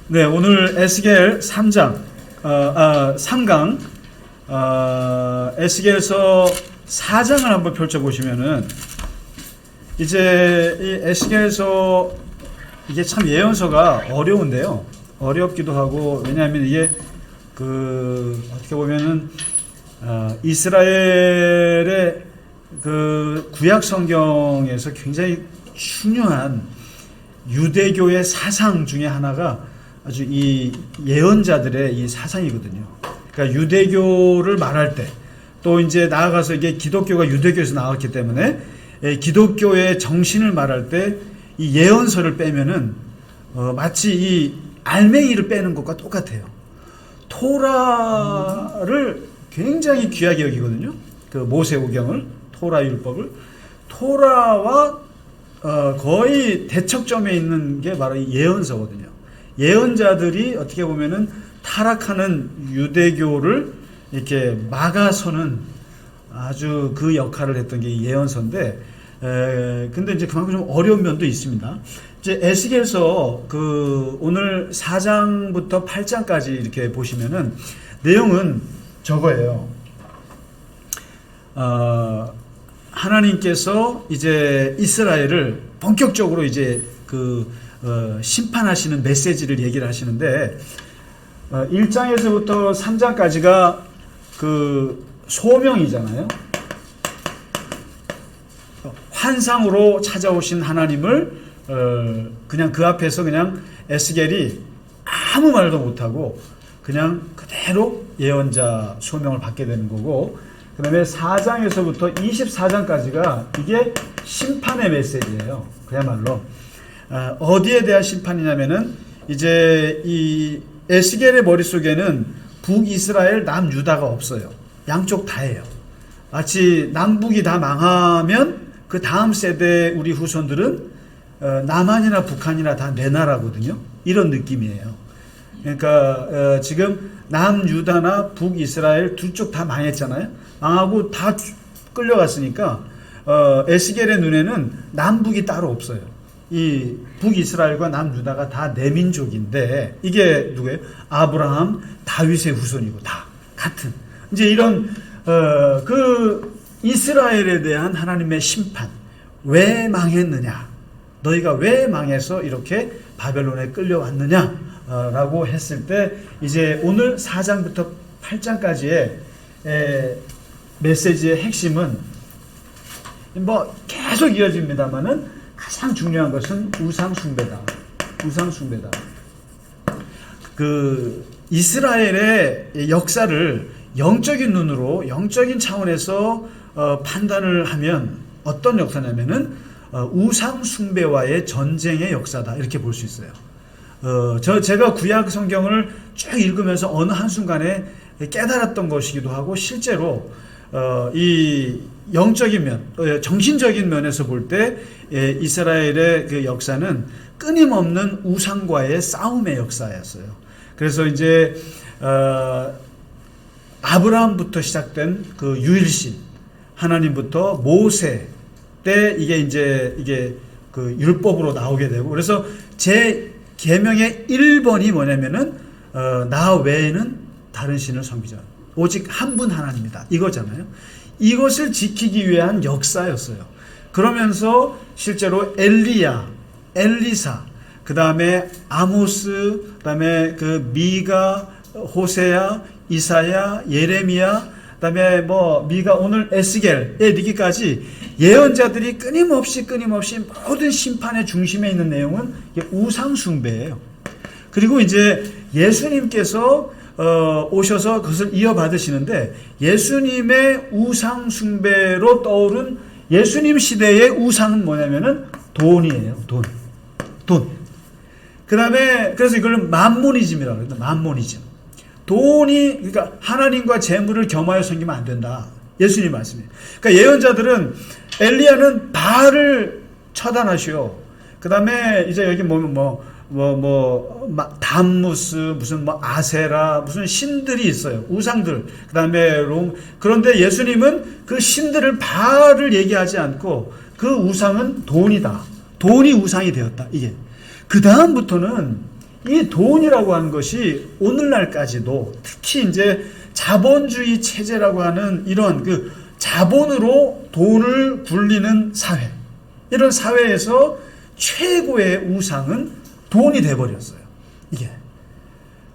네, 오늘 에스겔 3장, 3강, 에스겔서 4장을 한번 펼쳐보시면은, 이제 이 에스겔서, 이게 참 예언서가 어려운데요. 어렵기도 하고, 왜냐하면 이게 어떻게 보면은, 이스라엘의 구약 성경에서 굉장히 중요한 유대교의 사상 중에 하나가 아주 이 예언자들의 이 사상이거든요. 그러니까 유대교를 말할 때, 또 이제 나아가서 이게 기독교가 유대교에서 나왔기 때문에 기독교의 정신을 말할 때 이 예언서를 빼면은 마치 이 알맹이를 빼는 것과 똑같아요. 토라를 굉장히 귀하게 여기거든요. 그 모세오경을, 토라 율법을, 토라와 거의 대척점에 있는 게 바로 이 예언서거든요. 예언자들이 어떻게 보면은 타락하는 유대교를 이렇게 막아서는 아주 그 역할을 했던 게 예언서인데, 근데 이제 그만큼 좀 어려운 면도 있습니다. 이제 에스겔서 오늘 4장부터 8장까지 이렇게 보시면은 내용은 저거예요. 하나님께서 이제 이스라엘을 본격적으로 이제 심판하시는 메시지를 얘기를 하시는데, 1장에서부터 3장까지가 소명이잖아요. 환상으로 찾아오신 하나님을 그냥 그 앞에서 그냥 에스겔이 아무 말도 못하고 그냥 그대로 예언자 소명을 받게 되는 거고, 그 다음에 4장에서부터 24장까지가 이게 심판의 메시지예요. 그야말로 어디에 대한 심판이냐면은, 이제 이 에스겔의 머릿속에는 북이스라엘 남유다가 없어요. 양쪽 다예요. 마치 남북이 다 망하면 그 다음 세대 우리 후손들은 남한이나 북한이나 다 내 나라거든요. 이런 느낌이에요. 그러니까 지금 남유다나 북이스라엘 두 쪽 다 망했잖아요. 망하고 다 끌려갔으니까 에스겔의 눈에는 남북이 따로 없어요. 이 북이스라엘과 남유다가 다 내 민족인데, 이게 누구예요? 아브라함, 다윗의 후손이고 다 같은. 이제 이런 이스라엘에 대한 하나님의 심판, 왜 망했느냐? 너희가 왜 망해서 이렇게 바벨론에 끌려왔느냐? 라고 했을 때, 이제 오늘 4장부터 8장까지의 메시지의 핵심은 뭐 계속 이어집니다만은 가장 중요한 것은 우상숭배다. 우상숭배다. 이스라엘의 역사를 영적인 눈으로, 영적인 차원에서 판단을 하면 어떤 역사냐면은 우상숭배와의 전쟁의 역사다, 이렇게 볼 수 있어요. 제가 구약 성경을 쭉 읽으면서 어느 한순간에 깨달았던 것이기도 하고, 실제로 이 영적인 면, 정신적인 면에서 볼 때 이스라엘의 그 역사는 끊임없는 우상과의 싸움의 역사였어요. 그래서 이제 아브라함부터 시작된 그 유일신 하나님부터 모세 때 이게 율법으로 나오게 되고, 그래서 제 계명의 1번이 뭐냐면은 나 외에는 다른 신을 섬기지 않아. 오직 한 분 하나님이다, 이거잖아요. 이것을 지키기 위한 역사였어요. 그러면서 실제로 엘리야, 엘리사, 그 다음에 아모스, 그 다음에 미가, 호세야, 이사야, 예레미야, 그 다음에 미가, 오늘 에스겔에 이르기까지 예언자들이 끊임없이 모든 심판의 중심에 있는 내용은 우상숭배예요. 그리고 이제 예수님께서 오셔서 그것을 이어받으시는데, 예수님의 우상숭배로 떠오른 예수님 시대의 우상은 뭐냐면은 돈이에요. 돈. 그 다음에 그래서 이걸 만모니즘이라고 합니다. 만모니즘. 돈이, 그러니까 하나님과 재물을 겸하여 섬기면 안 된다, 예수님 말씀이에요. 그러니까 예언자들은, 엘리야는 바알을 처단하시오. 그 다음에 이제 여기 담무스, 무슨 아세라, 무슨 신들이 있어요. 우상들. 그 다음에 그런데 예수님은 그 신들을, 바알을 얘기하지 않고 그 우상은 돈이다. 돈이 우상이 되었다. 이게. 그 다음부터는 이 돈이라고 하는 것이 오늘날까지도 특히 이제 자본주의 체제라고 하는 이런 그 자본으로 돈을 굴리는 사회, 이런 사회에서 최고의 우상은 돈이 돼버렸어요. 이게.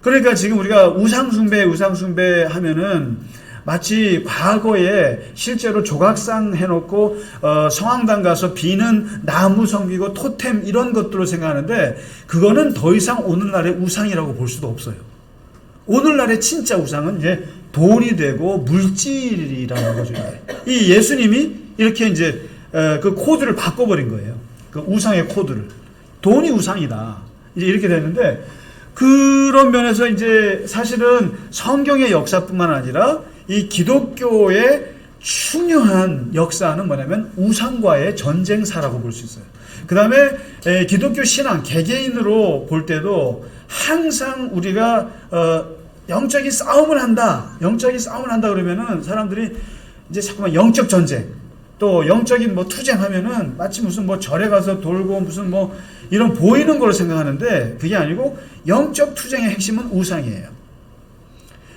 그러니까 지금 우리가 우상숭배 하면은 마치 과거에 실제로 조각상 해놓고 성황당 가서 비는 나무 섬기고 토템 이런 것들로 생각하는데, 그거는 더 이상 오늘날의 우상이라고 볼 수도 없어요. 오늘날의 진짜 우상은 이제 돈이 되고 물질이라는 거죠. 이 예수님이 이렇게 이제 그 코드를 바꿔버린 거예요. 그 우상의 코드를. 돈이 우상이다. 이제 이렇게 됐는데, 그런 면에서 이제 사실은 성경의 역사뿐만 아니라 이 기독교의 중요한 역사는 뭐냐면 우상과의 전쟁사라고 볼 수 있어요. 그 다음에 기독교 신앙, 개개인으로 볼 때도 항상 우리가 영적인 싸움을 한다 그러면은 사람들이 이제 자꾸만 영적 전쟁, 또 영적인 뭐 투쟁하면은 마치 무슨 뭐 절에 가서 돌고 무슨 뭐 이런 보이는 걸로 생각하는데, 그게 아니고 영적 투쟁의 핵심은 우상이에요.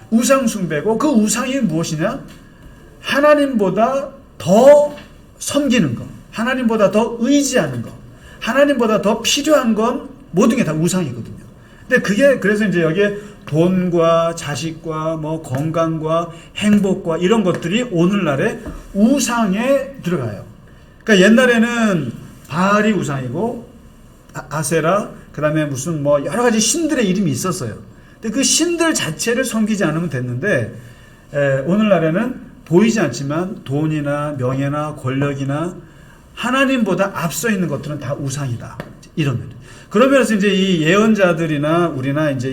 우상 숭배고, 그 우상이 무엇이냐? 하나님보다 더 섬기는 것, 하나님보다 더 의지하는 것, 하나님보다 더 필요한 건 모든 게 다 우상이거든요. 근데 그게 그래서 이제 여기에 돈과 자식과 뭐 건강과 행복과 이런 것들이 오늘날의 우상에 들어가요. 그러니까 옛날에는 바알이 우상이고 아세라, 그 다음에 무슨 뭐 여러 가지 신들의 이름이 있었어요. 근데 그 신들 자체를 섬기지 않으면 됐는데, 오늘날에는 보이지 않지만 돈이나 명예나 권력이나 하나님보다 앞서 있는 것들은 다 우상이다. 이런 면. 그러면서 이제 이 예언자들이나 우리나 이제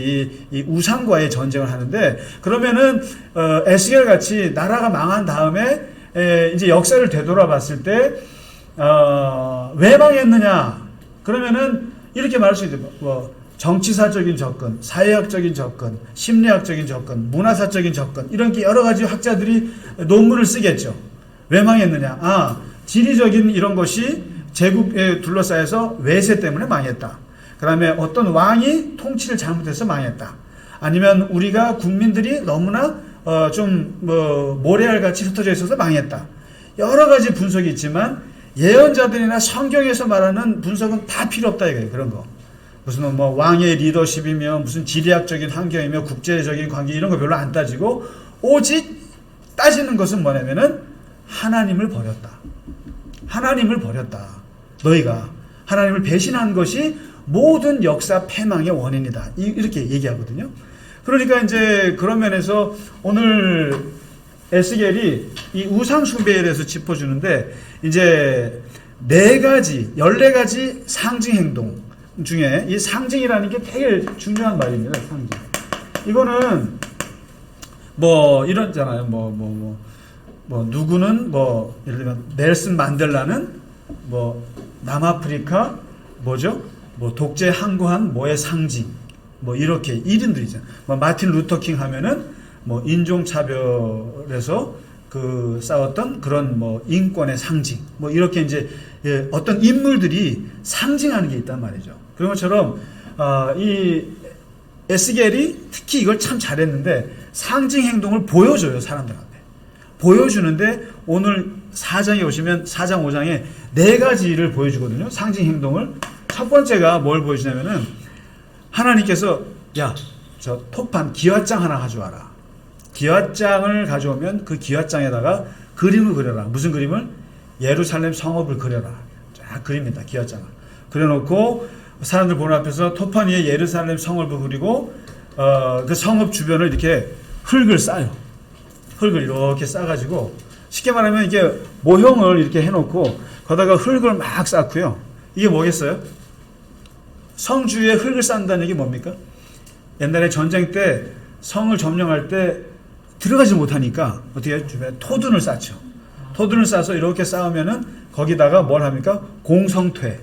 이 우상과의 전쟁을 하는데, 그러면은 에스겔 같이 나라가 망한 다음에 이제 역사를 되돌아봤을 때 왜 망했느냐? 그러면은 이렇게 말할 수 있죠. 뭐 정치사적인 접근, 사회학적인 접근, 심리학적인 접근, 문화사적인 접근, 이런 게 여러 가지 학자들이 논문을 쓰겠죠. 왜 망했느냐? 지리적인 이런 것이 제국에 둘러싸여서 외세 때문에 망했다. 그 다음에 어떤 왕이 통치를 잘못해서 망했다. 아니면 우리가 국민들이 너무나 좀 모래알같이 흩어져 있어서 망했다. 여러 가지 분석이 있지만 예언자들이나 성경에서 말하는 분석은 다 필요 없다 이거예요. 그런 거. 무슨 뭐 왕의 리더십이며 무슨 지리학적인 환경이며 국제적인 관계 이런 거 별로 안 따지고, 오직 따지는 것은 뭐냐면은 하나님을 버렸다. 하나님을 버렸다. 너희가 하나님을 배신한 것이 모든 역사 패망의 원인이다. 이렇게 얘기하거든요. 그러니까 이제 그런 면에서 오늘 에스겔이 이 우상 숭배에 대해서 짚어주는데, 이제 14가지 상징 행동 중에 이 상징이라는 게 되게 중요한 말입니다. 상징. 이거는 뭐 이런잖아요. 뭐 누구는 뭐 예를 들면 넬슨 만델라는 뭐 남아프리카 뭐죠? 뭐 독재 항거한 뭐의 상징, 뭐 이렇게 이름들이잖아요. 뭐 마틴 루터킹 하면은 뭐 인종차별에서 그 싸웠던 그런 뭐 인권의 상징, 뭐 이렇게 이제 어떤 인물들이 상징하는 게 있단 말이죠. 그런 것처럼 이 에스겔이 특히 이걸 참 잘했는데, 상징 행동을 보여줘요. 사람들한테 보여주는데, 오늘 4장에 오시면 4장 5장에 4가지를 보여주거든요. 상징 행동을. 첫 번째가 뭘 보여주냐면은, 하나님께서 야, 저 토판 기와장 하나 가져와라. 기와장을 가져오면 그 기와장에다가 그림을 그려라. 무슨 그림을? 예루살렘 성읍을 그려라. 쫙 그립니다. 기와장을 그려놓고 사람들 보는 앞에서 토판 위에 예루살렘 성읍을 그리고 그 성읍 주변을 이렇게 흙을 쌓아요. 흙을 이렇게 쌓아가지고, 쉽게 말하면 이게 모형을 이렇게 해놓고 거기다가 흙을 막 쌓고요. 이게 뭐겠어요? 성주위에 흙을 쌓는다는 얘기 뭡니까? 옛날에 전쟁 때 성을 점령할 때 들어가지 못하니까 어떻게 해요? 주변에 토둔을 쌓죠. 토둔을 쌓아서 이렇게 쌓으면은 거기다가 뭘 합니까? 공성퇴.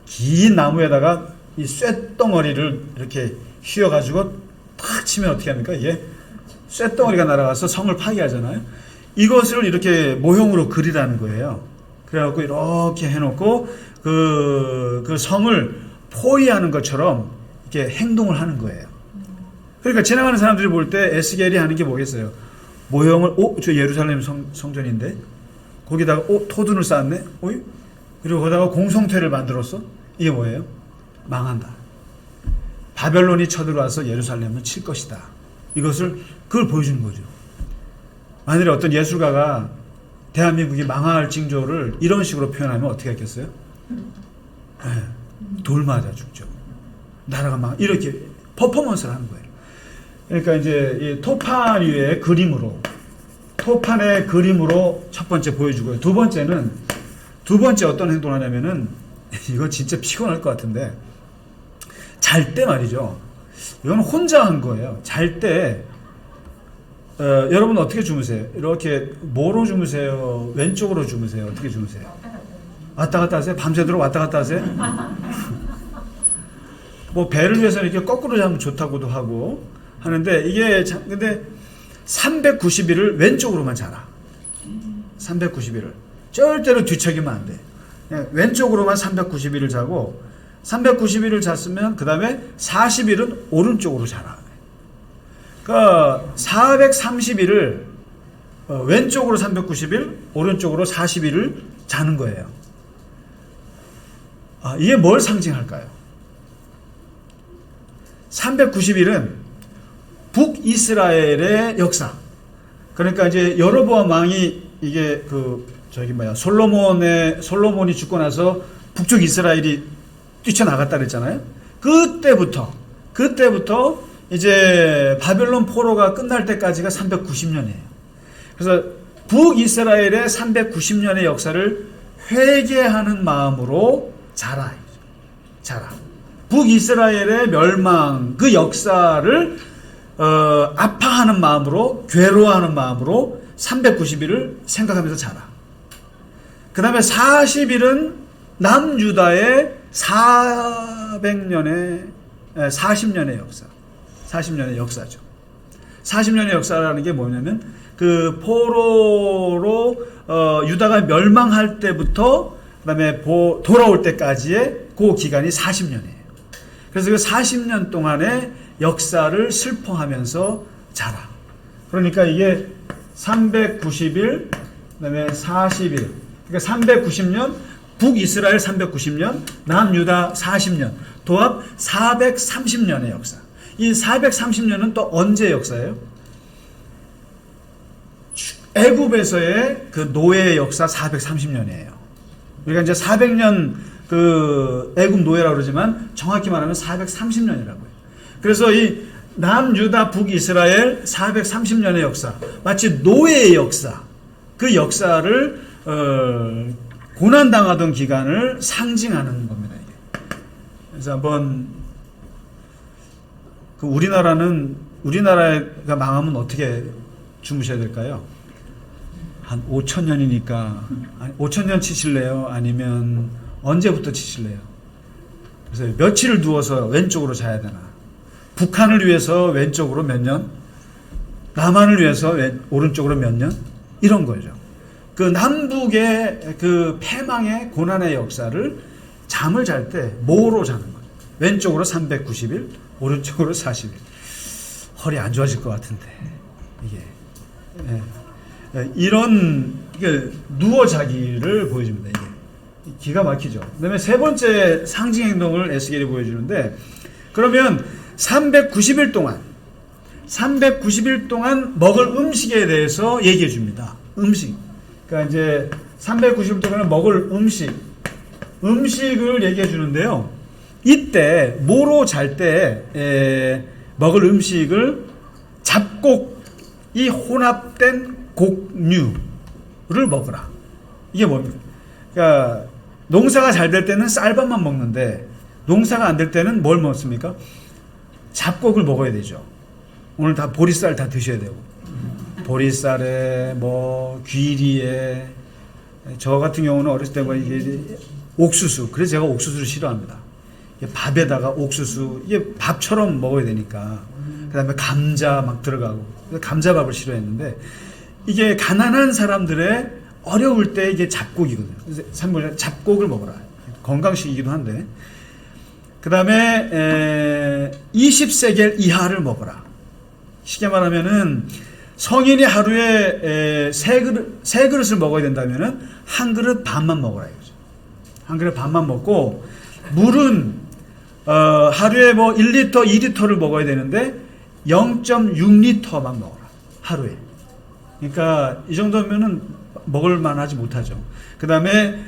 긴 나무에다가 이 쇳덩어리를 이렇게 휘어가지고 탁 치면 어떻게 합니까? 이게 쇳덩어리가 날아가서 성을 파괴하잖아요. 이것을 이렇게 모형으로 그리라는 거예요. 그래갖고 이렇게 해놓고 그 성을 포위하는 것처럼 이렇게 행동을 하는 거예요. 그러니까 지나가는 사람들이 볼 때 에스겔이 하는 게 뭐겠어요? 모형을, 저 예루살렘 성전인데? 거기다가, 토둔을 쌓았네? 그리고 거기다가 공성퇴를 만들었어? 이게 뭐예요? 망한다. 바벨론이 쳐들어와서 예루살렘을 칠 것이다. 그걸 보여주는 거죠. 만일에 어떤 예술가가 대한민국이 망할 징조를 이런 식으로 표현하면 어떻게 했겠어요? 네, 돌 맞아 죽죠. 나라가 이렇게 퍼포먼스를 하는 거예요. 그러니까 이제 이 토판 위에 토판의 그림으로 첫 번째 보여주고요. 두 번째 어떤 행동을 하냐면은, 이거 진짜 피곤할 것 같은데, 잘 때 말이죠. 이건 혼자 한 거예요. 잘 때, 여러분 어떻게 주무세요? 이렇게 뭐로 주무세요? 왼쪽으로 주무세요? 어떻게 주무세요? 왔다 갔다 하세요? 밤새도록 왔다 갔다 하세요? 뭐 배를 위해서 이렇게 거꾸로 자면 좋다고도 하고 하는데, 근데 390일을 왼쪽으로만 자라. 390일을. 절대로 뒤척이면 안 돼. 그냥 왼쪽으로만 390일을 자고, 390일을 잤으면 그 다음에 40일은 오른쪽으로 자라. 그러니까 430일을 왼쪽으로 390일, 오른쪽으로 40일을 자는 거예요. 이게 뭘 상징할까요? 390일은 북이스라엘의 역사. 그러니까 이제 여로보암 왕이 이게 솔로몬이 죽고 나서 북쪽 이스라엘이 뛰쳐나갔다 그랬잖아요. 그때부터 이제 바벨론 포로가 끝날 때까지가 390년이에요. 그래서 북이스라엘의 390년의 역사를 회개하는 마음으로 자라. 북이스라엘의 멸망, 그 역사를 아파하는 마음으로, 괴로워하는 마음으로 390일을 생각하면서 자라. 그 다음에 40일은 남유다의 40년의 역사. 40년의 역사죠. 40년의 역사라는 게 뭐냐면, 그 포로로 유다가 멸망할 때부터 그다음에 돌아올 때까지의 그 기간이 40년이에요. 그래서 그 40년 동안의 역사를 슬퍼하면서 자라. 그러니까 이게 390일, 그다음에 40일. 그러니까 390년, 북이스라엘 390년, 남유다 40년, 도합 430년의 역사. 이 430년은 또 언제 역사예요? 애굽에서의 그 노예의 역사 430년이에요. 우리가 이제 400년 그 애굽 노예라고 그러지만 정확히 말하면 430년이라고요. 그래서 이 남유다 북이스라엘 430년의 역사, 마치 노예의 역사, 그 역사를 고난당하던 기간을 상징하는 겁니다. 이게. 그래서 한번 우리나라가 망하면 어떻게 주무셔야 될까요? 한 5,000년이니까 5,000년 치실래요? 아니면 언제부터 치실래요? 그래서 며칠을 누워서 왼쪽으로 자야 되나? 북한을 위해서 왼쪽으로 몇 년? 남한을 위해서 오른쪽으로 몇 년? 이런 거죠. 그 남북의 그 패망의 고난의 역사를 잠을 잘 때 뭐로 자는 거죠? 왼쪽으로 390일, 오른쪽으로 40일. 허리 안 좋아질 것 같은데 이게. 이런 누워 자기를 보여줍니다. 이게 기가 막히죠. 그다음에 세 번째 상징 행동을 에스겔이 보여주는데, 그러면 390일 동안 먹을 음식에 대해서 얘기해 줍니다. 음식. 그러니까 이제 390일 동안 먹을 음식을 얘기해 주는데요. 이때 뭐로 잘 때 먹을 음식을 잡곡이 혼합된 곡류를 먹으라. 이게 뭡니까? 그러니까 농사가 잘 될 때는 쌀밥만 먹는데 농사가 안 될 때는 뭘 먹습니까? 잡곡을 먹어야 되죠. 오늘 다 보리쌀 다 드셔야 되고, 보리쌀에 뭐 귀리에, 저 같은 경우는 어렸을 때 이게 옥수수. 그래서 제가 옥수수를 싫어합니다. 밥에다가 옥수수, 이게 밥처럼 먹어야 되니까. 그다음에 감자 막 들어가고, 감자밥을 싫어했는데, 이게 가난한 사람들의 어려울 때 이게 잡곡이거든요. 그래서 잡곡을 먹어라. 건강식이기도 한데. 그 그 다음에 20세겔 이하를 먹어라. 쉽게 말하면은 성인이 하루에 세 그릇을 먹어야 된다면은 한 그릇 반만 먹어라 이거죠. 한 그릇 반만 먹고, 물은 하루에 뭐 1리터, 2리터를 먹어야 되는데 0.6리터만 먹어라 하루에. 그러니까 이 정도면은 먹을 만하지 못하죠. 그 다음에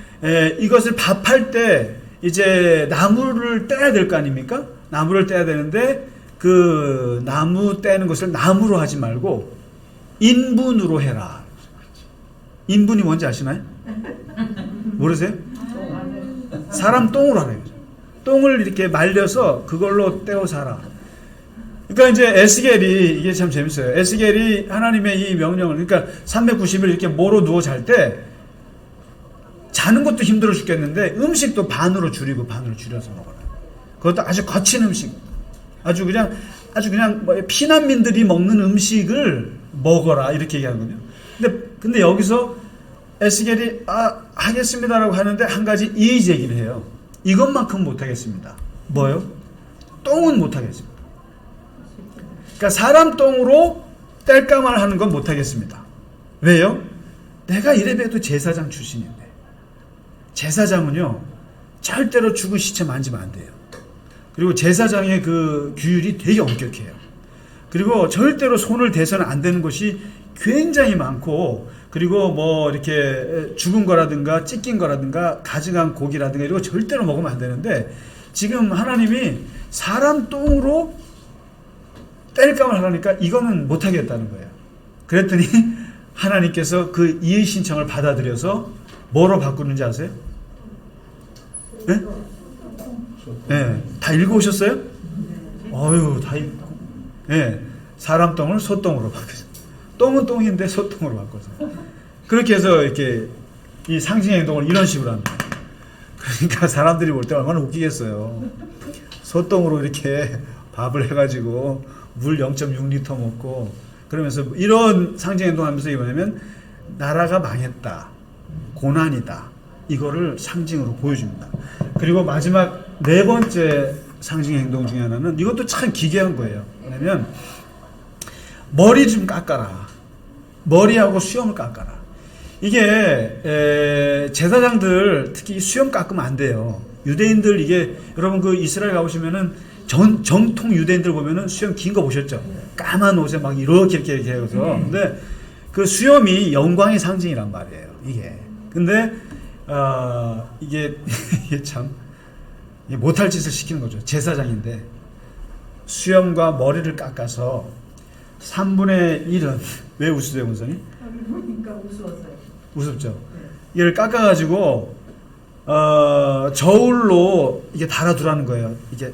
이것을 밥할 때 이제 나무를 떼야 될 거 아닙니까? 나무를 떼야 되는데 그 나무 떼는 것을 나무로 하지 말고 인분으로 해라. 인분이 뭔지 아시나요? 모르세요? 사람 똥으로 하래요. 똥을 이렇게 말려서 그걸로 떼어 살아. 그러니까 이제 에스겔이, 이게 참 재밌어요. 에스겔이 하나님의 이 명령을, 그러니까 390일 이렇게 모로 누워 잘 때 자는 것도 힘들어 죽겠는데 음식도 반으로 줄이고 반으로 줄여서 먹어라. 그것도 아주 거친 음식, 아주 그냥 뭐 피난민들이 먹는 음식을 먹어라 이렇게 얘기하거든요. 근데 여기서 에스겔이 하겠습니다라고 하는데 한 가지 이의 제기를 해요. 이것만큼 못하겠습니다. 뭐요? 똥은 못하겠습니다. 그러니까 사람 똥으로 뗄감을 하는 건 못하겠습니다. 왜요? 내가 이래봬도 제사장 출신인데, 제사장은요 절대로 죽은 시체 만지면 안 돼요. 그리고 제사장의 그 규율이 되게 엄격해요. 그리고 절대로 손을 대서는 안 되는 것이 굉장히 많고, 그리고 뭐 이렇게 죽은 거라든가 찢긴 거라든가 가증한 고기라든가 이런 거 절대로 먹으면 안 되는데, 지금 하나님이 사람 똥으로 뗄감을 하라니까 이거는 못하겠다는 거예요. 그랬더니 하나님께서 그 이의 신청을 받아들여서 뭐로 바꾸는지 아세요? 네? 네. 다 읽어오셨어요? 어휴, 다 읽고. 네. 사람 똥을 소똥으로 바꾸죠. 똥은 똥인데 소똥으로 바꿔서. 그렇게 해서 이렇게 이 상징 행동을 이런 식으로 합니다. 그러니까 사람들이 볼 때 얼마나 웃기겠어요. 소똥으로 이렇게 밥을 해가지고 물 0.6리터 먹고 그러면서 이런 상징 행동하면서 뭐냐면 나라가 망했다, 고난이다, 이거를 상징으로 보여줍니다. 그리고 마지막 네 번째 상징 행동 중에 하나는 이것도 참 기괴한 거예요. 뭐냐면 머리 좀 깎아라. 머리하고 수염을 깎아라. 이게 제사장들 특히 수염 깎으면 안 돼요. 유대인들, 이게 여러분 그 이스라엘 가보시면은 정통 유대인들 보면은 수염 긴 거 보셨죠? 까만 옷에 막 이렇게 해서. 근데 그 수염이 영광의 상징이란 말이에요. 이게. 근데 이게 참 못할 짓을 시키는 거죠. 제사장인데 수염과 머리를 깎아서 3분의 1은 왜 웃으세요, 문선이? 보니까 우스웠어요. 우습죠. 이걸 깎아가지고 저울로 이게 달아두라는 거예요. 이게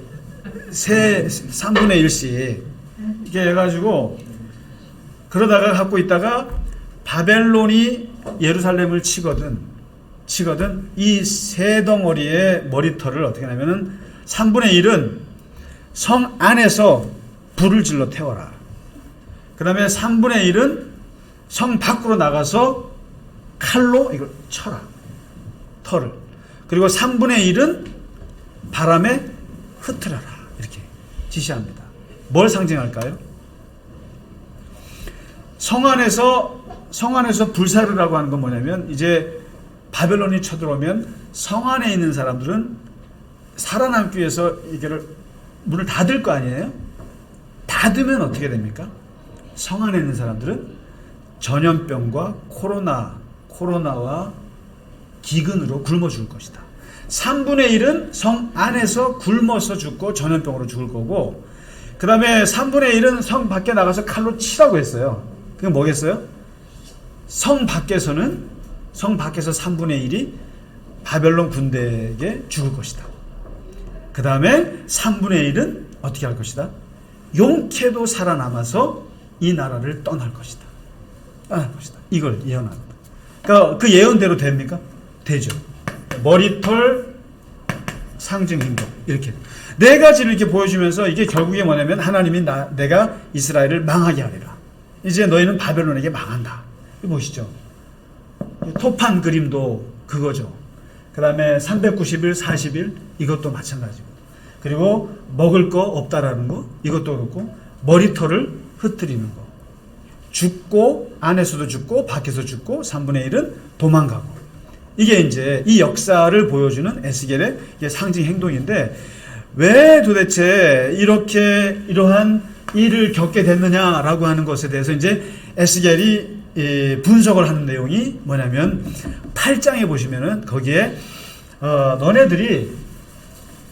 3분의 1씩 이렇게 해가지고 그러다가 갖고 있다가 바벨론이 예루살렘을 치거든 이 세 덩어리의 머리털을 어떻게 하냐면은 3분의 1은 성 안에서 불을 질러 태워라. 그 다음에 3분의 1은 성 밖으로 나가서 칼로 이걸 쳐라. 털을. 그리고 3분의 1은 바람에 흩트려라. 이렇게 지시합니다. 뭘 상징할까요? 성 안에서 불사르라고 하는 건 뭐냐면, 이제 바벨론이 쳐들어오면 성 안에 있는 사람들은 살아남기 위해서 이거를 문을 닫을 거 아니에요? 닫으면 어떻게 됩니까? 성 안에 있는 사람들은 전염병과 코로나와 기근으로 굶어 죽을 것이다. 3분의 1은 성 안에서 굶어서 죽고 전염병으로 죽을 거고, 그 다음에 3분의 1은 성 밖에 나가서 칼로 치라고 했어요. 그게 뭐겠어요? 성 밖에서 3분의 1이 바벨론 군대에게 죽을 것이다. 그 다음에 3분의 1은 어떻게 할 것이다? 용케도 살아남아서 이 나라를 떠날 것이다. 이걸 예언합니다. 그러니까 그 예언대로 됩니까? 되죠. 머리털, 상징 행동, 이렇게 네 가지를 이렇게 보여주면서 이게 결국에 뭐냐면 하나님이 내가 이스라엘을 망하게 하리라. 이제 너희는 바벨론에게 망한다. 이거 보시죠. 토판 그림도 그거죠. 그 다음에 390일, 40일 이것도 마찬가지고. 그 그리고 먹을 거 없다라는 거, 이것도 그렇고, 머리털을 흩트리는 거. 죽고, 안에서도 죽고, 밖에서 죽고, 3분의 1은 도망가고. 이게 이제 이 역사를 보여주는 에스겔의 상징 행동인데, 왜 도대체 이러한 일을 겪게 됐느냐라고 하는 것에 대해서 이제 에스겔이 분석을 하는 내용이 뭐냐면 8장에 보시면은 거기에 너네들이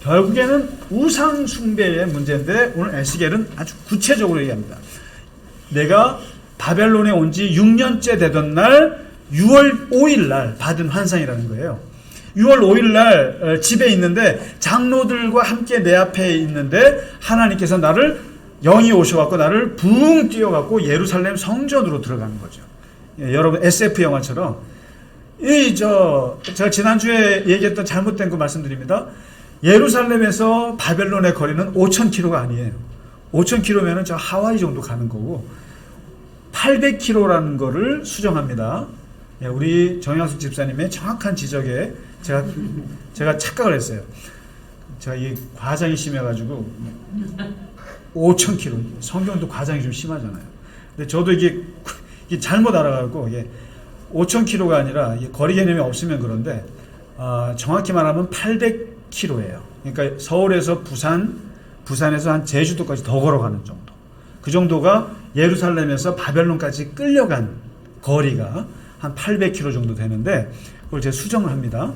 결국에는 우상 숭배의 문제인데 오늘 에스겔은 아주 구체적으로 얘기합니다. 내가 바벨론에 온 지 6년째 되던 날 6월 5일 날 받은 환상이라는 거예요. 6월 5일 날 집에 있는데 장로들과 함께 내 앞에 있는데 하나님께서 나를 영이 오셔갖고 나를 붕 뛰어갖고 예루살렘 성전으로 들어가는 거죠. 예, 여러분 SF 영화처럼 제가 지난주에 얘기했던 잘못된 거 말씀드립니다. 예루살렘에서 바벨론의 거리는 5,000km가 아니에요. 5,000km면은 저 하와이 정도 가는 거고 800km라는 거를 수정합니다. 예, 우리 정영숙 집사님의 정확한 지적에 제가 착각을 했어요. 제가 이 과장이 심해가지고 5,000km 성경도 과장이 좀 심하잖아요. 근데 저도 이게 잘못 알아가고 이게 5,000km가 아니라 거리 개념이 없으면 그런데 정확히 말하면 800km예요. 그러니까 서울에서 부산에서 한 제주도까지 더 걸어가는 정도. 그 정도가 예루살렘에서 바벨론까지 끌려간 거리가 한 800km 정도 되는데 그걸 제가 수정을 합니다.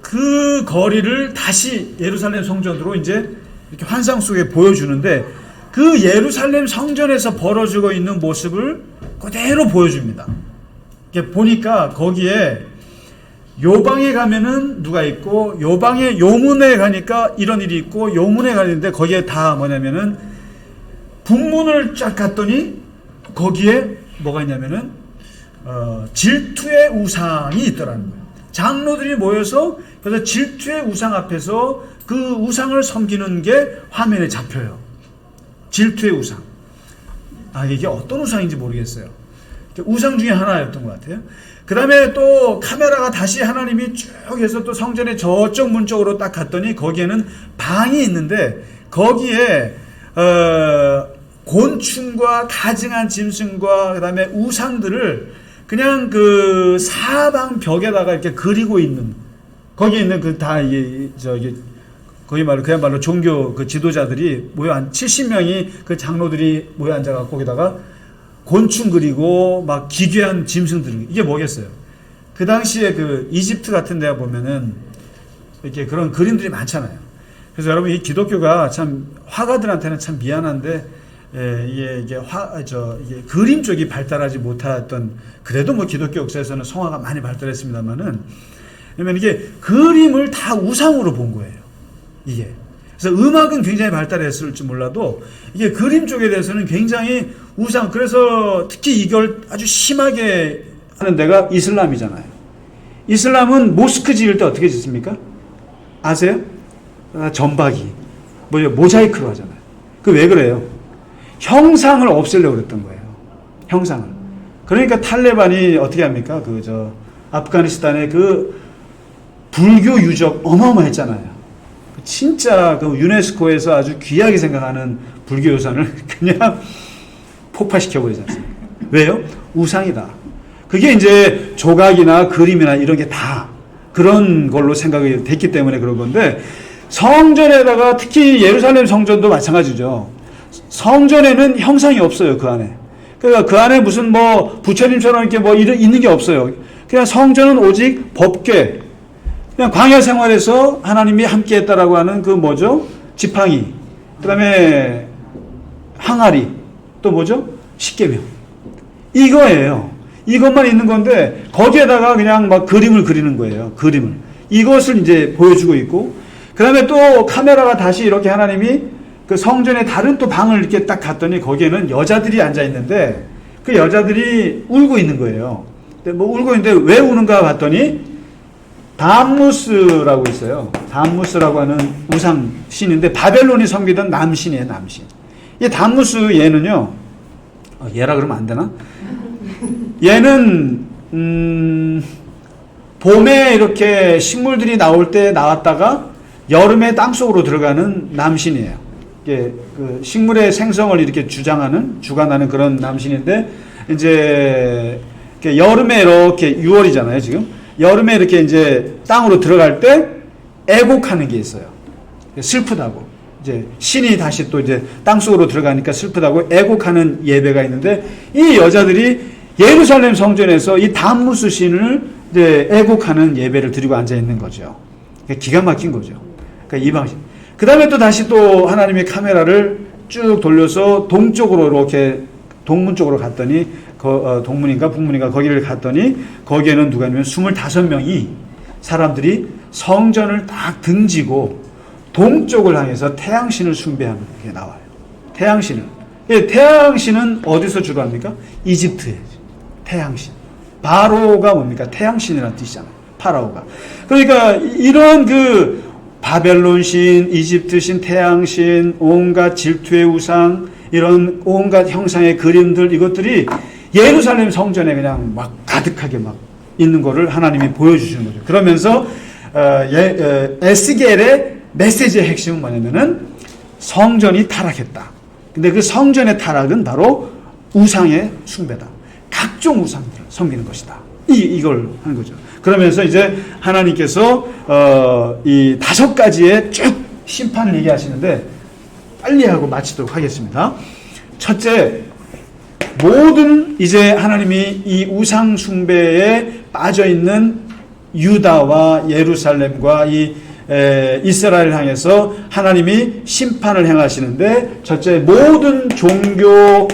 그 거리를 다시 예루살렘 성전으로 이제 이렇게 환상 속에 보여주는데 그 예루살렘 성전에서 벌어지고 있는 모습을 그대로 보여줍니다. 이렇게 보니까 거기에 요방에 가면은 누가 있고 요방에 요문에 가니까 이런 일이 있고 요문에 가는데 거기에 다 뭐냐면은 북문을 쫙 갔더니 거기에 뭐가 있냐면은 질투의 우상이 있더라는 거예요. 장로들이 모여서 그래서 질투의 우상 앞에서 그 우상을 섬기는 게 화면에 잡혀요. 질투의 우상. 이게 어떤 우상인지 모르겠어요. 우상 중에 하나였던 것 같아요. 그 다음에 또 카메라가 다시 하나님이 쭉 해서 또 성전의 저쪽 문 쪽으로 딱 갔더니 거기에는 방이 있는데 거기에 곤충과 가증한 짐승과 그 다음에 우상들을 그냥 그 사방 벽에다가 이렇게 그리고 있는 거기에 있는 그 다 그야말로 종교 그 지도자들이 모여 70명이 그 장로들이 모여 앉아갖고 거기다가 곤충 그리고 막 기괴한 짐승들 이게 뭐겠어요? 그 당시에 그 이집트 같은 데 보면은 이렇게 그런 그림들이 많잖아요. 그래서 여러분 이 기독교가 참 화가들한테는 참 미안한데 이게 그림 쪽이 발달하지 못했던 그래도 뭐 기독교 역사에서는 성화가 많이 발달했습니다만은 그러면 이게 그림을 다 우상으로 본 거예요. 이게. 그래서 음악은 굉장히 발달했을지 몰라도 이게 그림 쪽에 대해서는 굉장히 우상. 그래서 특히 이걸 아주 심하게 하는 데가 이슬람이잖아요. 이슬람은 모스크 지을 때 어떻게 짓습니까? 아세요? 점박이. 모자이크로 하잖아요. 그 왜 그래요? 형상을 없애려고 그랬던 거예요. 형상을. 그러니까 탈레반이 어떻게 합니까? 아프가니스탄의 그 불교 유적 어마어마했잖아요. 진짜 그 유네스코에서 아주 귀하게 생각하는 불교 유산을 그냥 폭파시켜버리지 않습니까? 왜요? 우상이다. 그게 이제 조각이나 그림이나 이런 게 다 그런 걸로 생각이 됐기 때문에 그런 건데 성전에다가 특히 예루살렘 성전도 마찬가지죠. 성전에는 형상이 없어요. 그 안에. 그러니까 그 안에 무슨 부처님처럼 이렇게 있는 게 없어요. 그냥 성전은 오직 법궤. 그냥 광야 생활에서 하나님이 함께 했다라고 하는 그 지팡이. 그 다음에 항아리. 또 십계명. 이거예요. 이것만 있는 건데 거기에다가 그냥 막 그림을 그리는 거예요. 그림을. 이것을 이제 보여주고 있고 그 다음에 또 카메라가 다시 이렇게 하나님이 그 성전의 다른 또 방을 이렇게 딱 갔더니 거기에는 여자들이 앉아 있는데 그 여자들이 울고 있는 거예요. 근데 울고 있는데 왜 우는가 봤더니 담무스라고 있어요. 담무스라고 하는 우상 신인데 바벨론이 섬기던 남신이에요. 남신. 이 담무스 얘는요. 얘라 그러면 안 되나? 얘는 봄에 이렇게 식물들이 나올 때 나왔다가 여름에 땅속으로 들어가는 남신이에요. 이게 그 식물의 생성을 이렇게 주관하는 그런 남신인데, 이제 여름에 이렇게 6월이잖아요, 지금. 여름에 이렇게 이제 땅으로 들어갈 때 애곡하는 게 있어요. 슬프다고. 이제 신이 다시 또 이제 땅속으로 들어가니까 슬프다고 애곡하는 예배가 있는데, 이 여자들이 예루살렘 성전에서 이 담무스 신을 이제 애곡하는 예배를 드리고 앉아 있는 거죠. 기가 막힌 거죠. 그러니까 이 방식. 그 다음에 또 다시 또 하나님의 카메라를 쭉 돌려서 동쪽으로 이렇게 동문 쪽으로 갔더니, 동문인가 북문인가 거기를 갔더니, 거기에는 누가 있냐면 25명이 사람들이 성전을 딱 등지고 동쪽을 향해서 태양신을 숭배하는 게 나와요. 태양신을. 예, 태양신은 어디서 주로 합니까? 이집트에. 태양신. 바로가 뭡니까? 태양신이라는 뜻이잖아요. 파라오가. 그러니까 이런 그 바벨론 신, 이집트 신, 태양신, 온갖 질투의 우상, 이런 온갖 형상의 그림들, 이것들이 예루살렘 성전에 그냥 막 가득하게 막 있는 거를 하나님이 보여주시는 거죠. 그러면서 에스겔의 메시지의 핵심은 뭐냐면은 성전이 타락했다. 근데 그 성전의 타락은 바로 우상의 숭배다. 각종 우상들을 섬기는 것이다. 이걸 하는 거죠. 그러면서 이제 하나님께서 이 5가지의 쭉 심판을 얘기하시는데, 빨리 하고 마치도록 하겠습니다. 첫째, 모든 이제 하나님이 이 우상 숭배에 빠져 있는 유다와 예루살렘과 이 이스라엘을 향해서 하나님이 심판을 행하시는데, 첫째, 모든 종교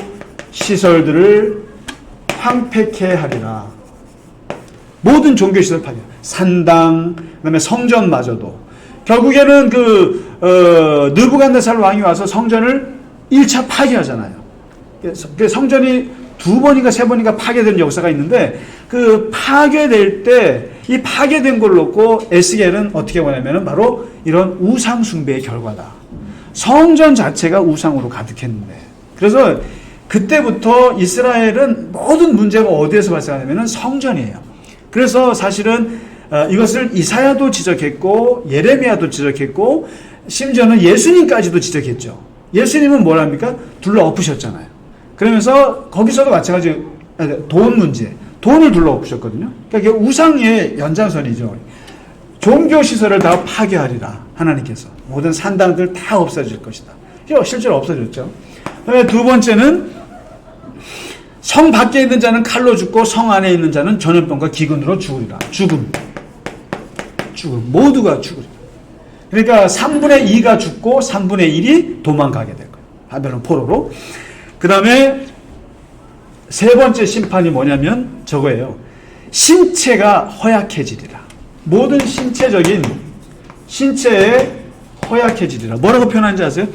시설들을 황폐케 하리라. 모든 종교 시설 파괴. 산당, 그다음에 성전마저도. 결국에는 느부갓네살 왕이 와서 성전을 1차 파괴하잖아요. 그래서 성전이 2번인가 3번인가 파괴된 역사가 있는데, 그 파괴될 때 이 파괴된 걸 놓고 에스겔은 어떻게 보냐면은 바로 이런 우상 숭배의 결과다. 성전 자체가 우상으로 가득했는데, 그래서 그때부터 이스라엘은 모든 문제가 어디에서 발생하냐면은 성전이에요. 그래서 사실은 이것을 이사야도 지적했고 예레미야도 지적했고 심지어는 예수님까지도 지적했죠. 예수님은 뭘 합니까? 둘러 엎으셨잖아요. 그러면서 거기서도 마찬가지 돈 문제, 돈을 둘러 엎으셨거든요. 그러니까 이게 우상의 연장선이죠. 종교시설을 다 파괴하리라. 하나님께서 모든 산당들 다 없어질 것이다. 실제로 없어졌죠. 그다음에 두 번째는 성 밖에 있는 자는 칼로 죽고 성 안에 있는 자는 전염병과 기근으로 죽으리라. 죽음. 모두가 죽으리라. 그러니까 3분의 2가 죽고 3분의 1이 도망가게 될 거예요. 바벨론 포로로. 그 다음에 세 번째 심판이 뭐냐면 저거예요. 신체가 허약해지리라. 모든 신체에 허약해지리라. 뭐라고 표현하는지 아세요?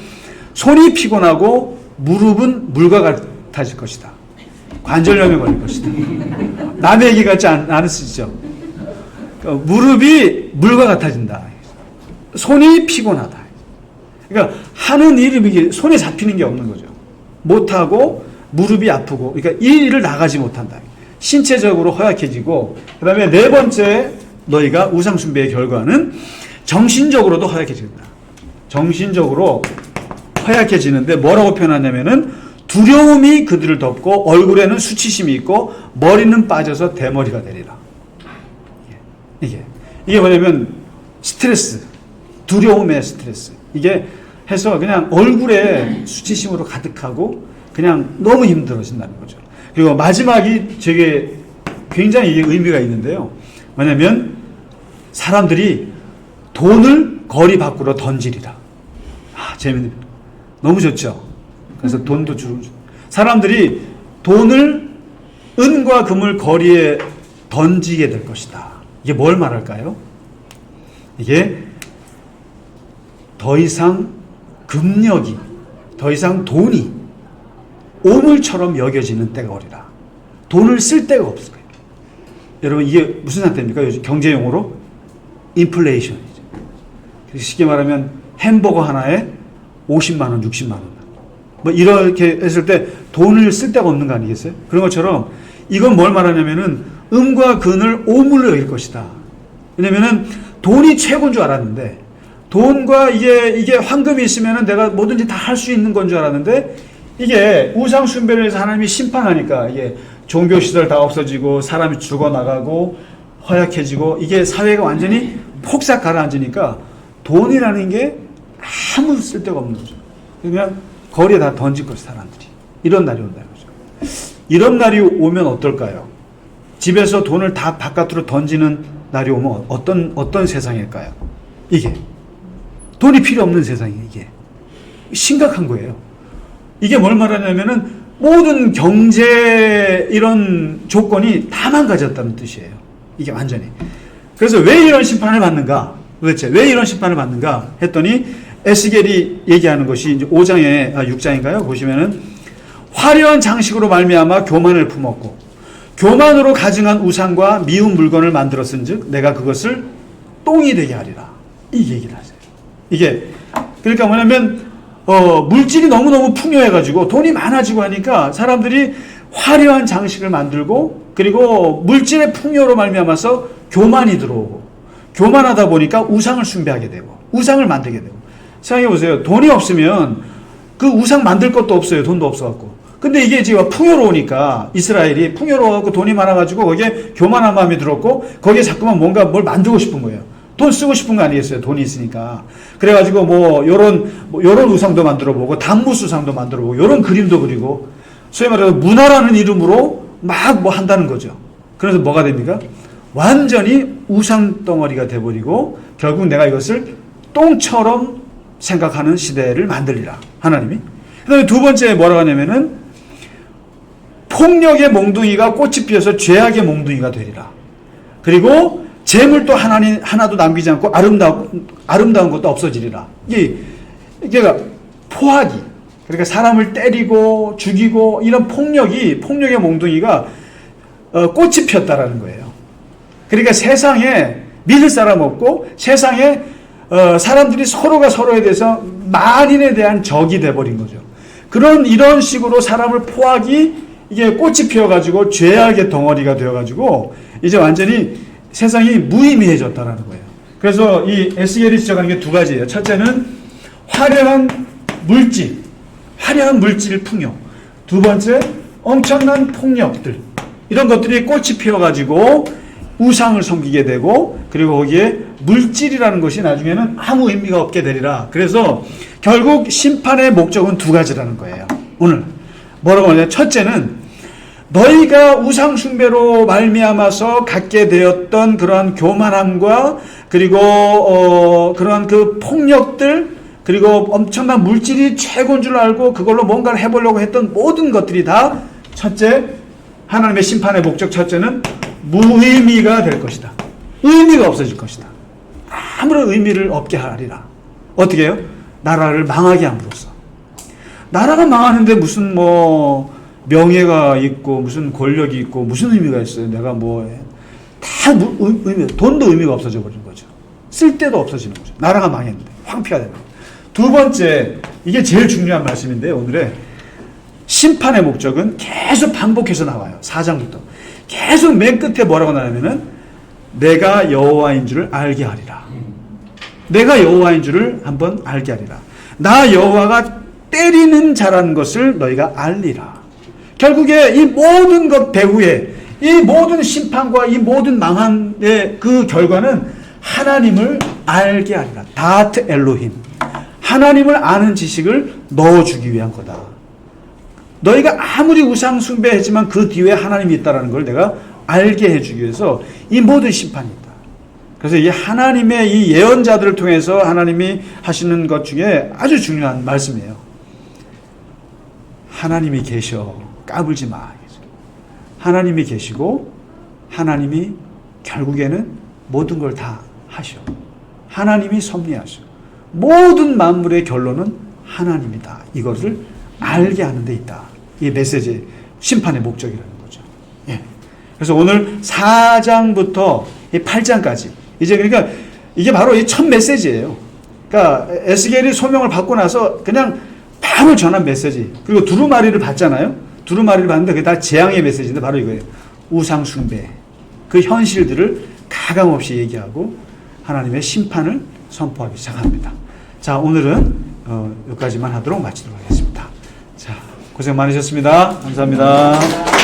손이 피곤하고 무릎은 물과 같아질 것이다. 관절염에 걸릴 것이다. 남의 얘기 같지 않으시죠? 무릎이 물과 같아진다. 손이 피곤하다. 그러니까 하는 일이 손에 잡히는 게 없는 거죠. 못하고 무릎이 아프고, 그러니까 이 일을 나가지 못한다. 신체적으로 허약해지고, 그 다음에 네 번째 너희가 우상숭배의 결과는 정신적으로도 허약해진다. 정신적으로 허약해지는데 뭐라고 표현하냐면은 두려움이 그들을 덮고 얼굴에는 수치심이 있고 머리는 빠져서 대머리가 되리라. 이게 뭐냐면 스트레스, 두려움의 스트레스. 이게 해서 그냥 얼굴에 수치심으로 가득하고 그냥 너무 힘들어진다는 거죠. 그리고 마지막이 되게 굉장히 이게 의미가 있는데요. 뭐냐면 사람들이 돈을 거리 밖으로 던지리라. 재밌는, 너무 좋죠. 그래서 돈도 주고, 사람들이 돈을, 은과 금을 거리에 던지게 될 것이다. 이게 뭘 말할까요? 이게 더 이상 금력이, 더 이상 돈이 오물처럼 여겨지는 때가 오리라. 돈을 쓸 데가 없을 거예요. 여러분, 이게 무슨 상태입니까? 요즘 경제용어로 인플레이션이죠. 쉽게 말하면 햄버거 하나에 50만 원, 60만 원. 뭐 이렇게 했을 때 돈을 쓸 데가 없는 거 아니겠어요? 그런 것처럼 이건 뭘 말하냐면은 음과 근을 오물로 여길 것이다. 왜냐면은 돈이 최고인 줄 알았는데 돈과 이게 황금이 있으면 내가 뭐든지 다 할 수 있는 건 줄 알았는데, 이게 우상 숭배를 해서 하나님이 심판하니까 이게 종교 시설 다 없어지고 사람이 죽어나가고 허약해지고 이게 사회가 완전히 폭삭 가라앉으니까 돈이라는 게 아무 쓸데가 없는 거죠. 그냥 거리에 다 던질 것이 사람들이. 이런 날이 온다는 거죠. 이런 날이 오면 어떨까요? 집에서 돈을 다 바깥으로 던지는 날이 오면 어떤 세상일까요? 이게 돈이 필요 없는 세상이에요. 이게 심각한 거예요. 이게 뭘 말하냐면은 모든 경제 이런 조건이 다 망가졌다는 뜻이에요. 이게 완전히. 그래서 왜 이런 심판을 받는가? 도대체 왜 이런 심판을 받는가? 했더니 에스겔이 얘기하는 것이 이제 5장에 6장인가요? 보시면은 화려한 장식으로 말미암아 교만을 품었고 교만으로 가증한 우상과 미운 물건을 만들었은즉 내가 그것을 똥이 되게 하리라. 이 얘기를 하세요. 이게 그러니까 뭐냐면 물질이 너무너무 풍요해가지고 돈이 많아지고 하니까 사람들이 화려한 장식을 만들고 그리고 물질의 풍요로 말미암아서 교만이 들어오고 교만하다 보니까 우상을 숭배하게 되고 우상을 만들게 되고 생각해 보세요. 돈이 없으면 그 우상 만들 것도 없어요. 돈도 없어갖고. 근데 이게 지금 풍요로우니까 이스라엘이 풍요로워갖고 돈이 많아가지고 거기에 교만한 마음이 들었고 거기에 자꾸만 뭔가 뭘 만들고 싶은 거예요. 돈 쓰고 싶은 거 아니겠어요? 돈이 있으니까. 그래가지고 요런 우상도 만들어 보고 단무수상도 만들어 보고 요런 그림도 그리고 소위 말해서 문화라는 이름으로 막 뭐 한다는 거죠. 그래서 뭐가 됩니까? 완전히 우상 덩어리가 돼버리고 결국 내가 이것을 똥처럼 생각하는 시대를 만들리라. 하나님이. 그 다음에 두 번째 뭐라고 하냐면은 폭력의 몽둥이가 꽃이 피어서 죄악의 몽둥이가 되리라. 그리고 재물도 하나도 남기지 않고 아름다운 것도 없어지리라. 이게 포악이. 그러니까 사람을 때리고 죽이고 이런 폭력의 몽둥이가 꽃이 피었다라는 거예요. 그러니까 세상에 믿을 사람 없고 세상에 사람들이 서로가 서로에 대해서 만인에 대한 적이 돼버린 거죠. 이런 식으로 사람을 포악이 이게 꽃이 피어가지고 죄악의 덩어리가 되어가지고 이제 완전히 세상이 무의미해졌다라는 거예요. 그래서 이 에스겔이 지적하는 게 두 가지예요. 첫째는 화려한 물질 풍요. 두 번째 엄청난 폭력들. 이런 것들이 꽃이 피어가지고 우상을 섬기게 되고 그리고 거기에 물질이라는 것이 나중에는 아무 의미가 없게 되리라. 그래서 결국 심판의 목적은 두 가지라는 거예요. 오늘 뭐라고 하냐? 첫째는 너희가 우상 숭배로 말미암아서 갖게 되었던 그러한 교만함과 그리고 그러한 그 폭력들 그리고 엄청난 물질이 최고인 줄 알고 그걸로 뭔가를 해보려고 했던 모든 것들이 다 첫째 하나님의 심판의 목적 첫째는 무의미가 될 것이다. 의미가 없어질 것이다. 아무런 의미를 없게 하리라. 어떻게 해요? 나라를 망하게 함으로써. 나라가 망하는데 무슨 명예가 있고 무슨 권력이 있고 무슨 의미가 있어요? 내가 다 돈도 의미가 없어져 버린 거죠. 쓸데도 없어지는 거죠. 나라가 망했는데 황폐가 되는 거예요. 두 번째, 이게 제일 중요한 말씀인데 오늘의 심판의 목적은 계속 반복해서 나와요. 4장부터. 계속 맨 끝에 뭐라고 나오냐면은 내가 여호와인 줄을 알게 하리라. 내가 여호와인 줄을 한번 알게 하리라. 나 여호와가 때리는 자라는 것을 너희가 알리라. 결국에 이 모든 것 배후에 이 모든 심판과 이 모든 망한의 그 결과는 하나님을 알게 하리라. 다트 엘로힘. 하나님을 아는 지식을 넣어주기 위한 거다. 너희가 아무리 우상 숭배했지만 그 뒤에 하나님이 있다는 걸 내가 알게 해주기 위해서 이 모든 심판이 있다. 그래서 이 하나님의 이 예언자들을 통해서 하나님이 하시는 것 중에 아주 중요한 말씀이에요. 하나님이 계셔. 까불지 마. 하나님이 계시고 하나님이 결국에는 모든 걸 다 하셔. 하나님이 섭리하셔. 모든 만물의 결론은 하나님이다. 이것을 알게 하는 데 있다. 이 메시지, 심판의 목적이라는 거죠. 예. 그래서 오늘 4장부터 8장까지 이제 그러니까 이게 바로 이 첫 메시지예요. 그러니까 에스겔이 소명을 받고 나서 그냥 바로 전한 메시지. 그리고 두루마리를 받잖아요. 두루마리를 받는데 그게 다 재앙의 메시지인데 바로 이거예요. 우상 숭배. 그 현실들을 가감없이 얘기하고 하나님의 심판을 선포하기 시작합니다. 자, 오늘은 여기까지만 하도록 마치도록 하겠습니다. 자, 고생 많으셨습니다. 감사합니다.